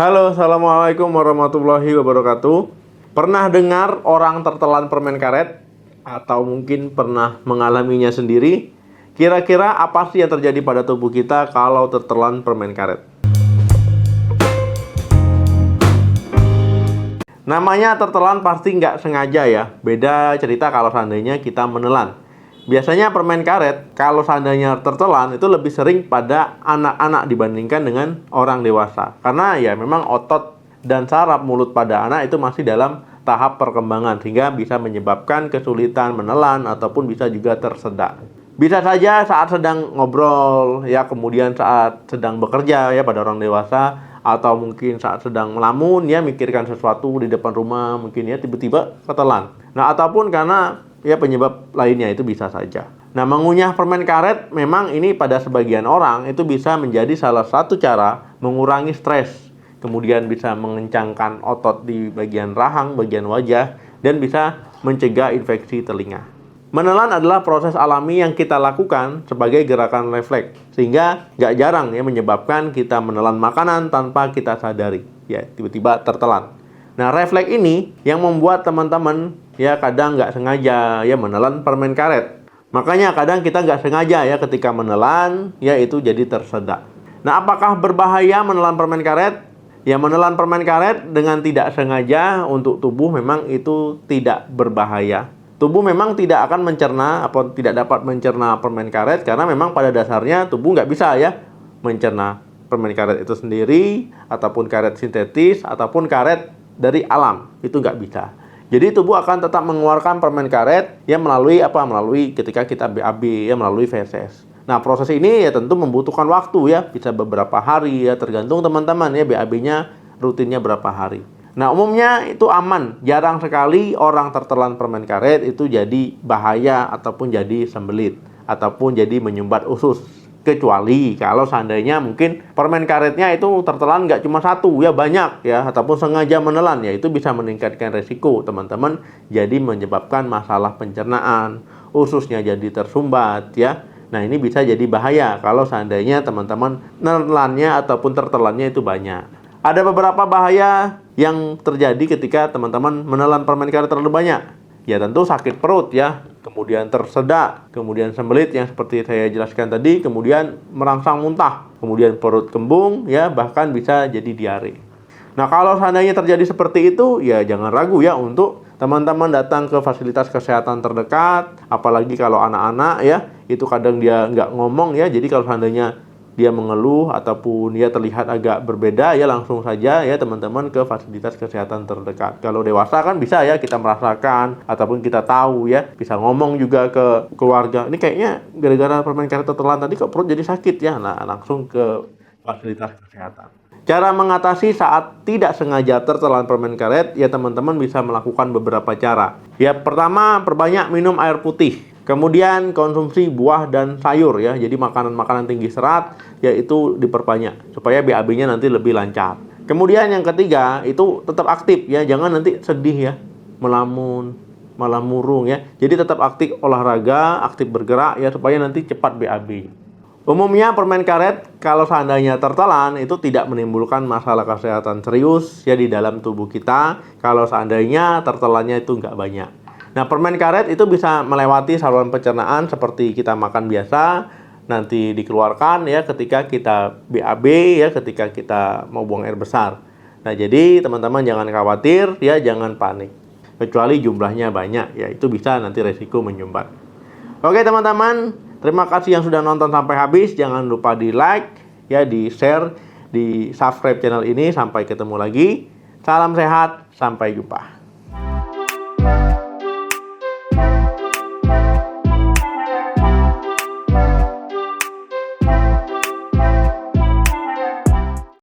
Halo, assalamualaikum warahmatullahi wabarakatuh. Pernah dengar orang tertelan permen karet? Atau mungkin pernah mengalaminya sendiri? Kira-kira apa sih yang terjadi pada tubuh kita kalau tertelan permen karet? Namanya tertelan pasti nggak sengaja ya. Beda cerita kalau seandainya kita menelan. Biasanya permen karet kalau seandainya tertelan itu lebih sering pada anak-anak dibandingkan dengan orang dewasa. Karena ya memang otot dan saraf mulut pada anak itu masih dalam tahap perkembangan sehingga bisa menyebabkan kesulitan menelan ataupun bisa juga tersedak. Bisa saja saat sedang ngobrol ya, kemudian saat sedang bekerja ya pada orang dewasa, atau mungkin saat sedang melamun ya, mikirkan sesuatu di depan rumah mungkin ya, tiba-tiba ketelan. Nah, ataupun karena ya penyebab lainnya itu bisa saja. Nah, mengunyah permen karet memang ini pada sebagian orang itu bisa menjadi salah satu cara mengurangi stres. Kemudian bisa mengencangkan otot di bagian rahang, bagian wajah, dan bisa mencegah infeksi telinga. Menelan adalah proses alami yang kita lakukan sebagai gerakan refleks, sehingga nggak jarang ya menyebabkan kita menelan makanan tanpa kita sadari, ya tiba-tiba tertelan. Nah, refleks ini yang membuat teman-teman ya kadang nggak sengaja ya menelan permen karet. Makanya kadang kita nggak sengaja ya ketika menelan ya itu jadi tersedak. Nah, apakah berbahaya menelan permen karet? Ya, menelan permen karet dengan tidak sengaja untuk tubuh memang itu tidak berbahaya. Tubuh memang tidak akan mencerna atau tidak dapat mencerna permen karet karena memang pada dasarnya tubuh nggak bisa ya mencerna permen karet itu sendiri, ataupun karet sintetis, ataupun karet dari alam, itu nggak bisa. Jadi tubuh akan tetap mengeluarkan permen karet ya melalui ketika kita BAB ya, melalui feses. Nah, proses ini ya tentu membutuhkan waktu ya, bisa beberapa hari ya, tergantung teman-teman ya BAB-nya rutinnya berapa hari. Nah, umumnya itu aman. Jarang sekali orang tertelan permen karet itu jadi bahaya ataupun jadi sembelit ataupun jadi menyumbat usus. Kecuali kalau seandainya mungkin permen karetnya itu tertelan nggak cuma satu ya, banyak ya, ataupun sengaja menelan ya, itu bisa meningkatkan resiko teman-teman, jadi menyebabkan masalah pencernaan, ususnya jadi tersumbat ya. Nah, ini bisa jadi bahaya kalau seandainya teman-teman menelannya ataupun tertelannya itu banyak. Ada beberapa bahaya yang terjadi ketika teman-teman menelan permen karet terlalu banyak. Ya tentu sakit perut ya, kemudian tersedak, kemudian sembelit yang seperti saya jelaskan tadi, kemudian merangsang muntah, kemudian perut kembung ya, bahkan bisa jadi diare. Nah, kalau seandainya terjadi seperti itu ya jangan ragu ya untuk teman-teman datang ke fasilitas kesehatan terdekat. Apalagi kalau anak-anak ya, itu kadang dia nggak ngomong ya, jadi kalau seandainya dia mengeluh ataupun dia terlihat agak berbeda ya, langsung saja ya teman-teman ke fasilitas kesehatan terdekat. Kalau dewasa kan bisa ya kita merasakan ataupun kita tahu ya, bisa ngomong juga ke keluarga, ini kayaknya gara-gara permen karet tertelan tadi kok perut jadi sakit ya. Nah, langsung ke fasilitas kesehatan. Cara mengatasi saat tidak sengaja tertelan permen karet ya, teman-teman bisa melakukan beberapa cara. Ya, pertama, perbanyak minum air putih. Kemudian konsumsi buah dan sayur ya. Jadi makanan-makanan tinggi serat yaitu diperbanyak supaya BAB-nya nanti lebih lancar. Kemudian yang ketiga itu tetap aktif ya. Jangan nanti sedih ya, melamun, malah murung ya. Jadi tetap aktif olahraga, aktif bergerak ya supaya nanti cepat BAB. Umumnya permen karet kalau seandainya tertelan itu tidak menimbulkan masalah kesehatan serius ya di dalam tubuh kita kalau seandainya tertelannya itu nggak banyak. Nah, permen karet itu bisa melewati saluran pencernaan seperti kita makan biasa, nanti dikeluarkan ya ketika kita BAB ya, ketika kita mau buang air besar. Nah, jadi teman-teman jangan khawatir ya, jangan panik. Kecuali jumlahnya banyak ya, itu bisa nanti resiko menyumbat. Oke teman-teman, terima kasih yang sudah nonton sampai habis. Jangan lupa di like ya, di share, di subscribe channel ini. Sampai ketemu lagi. Salam sehat, sampai jumpa.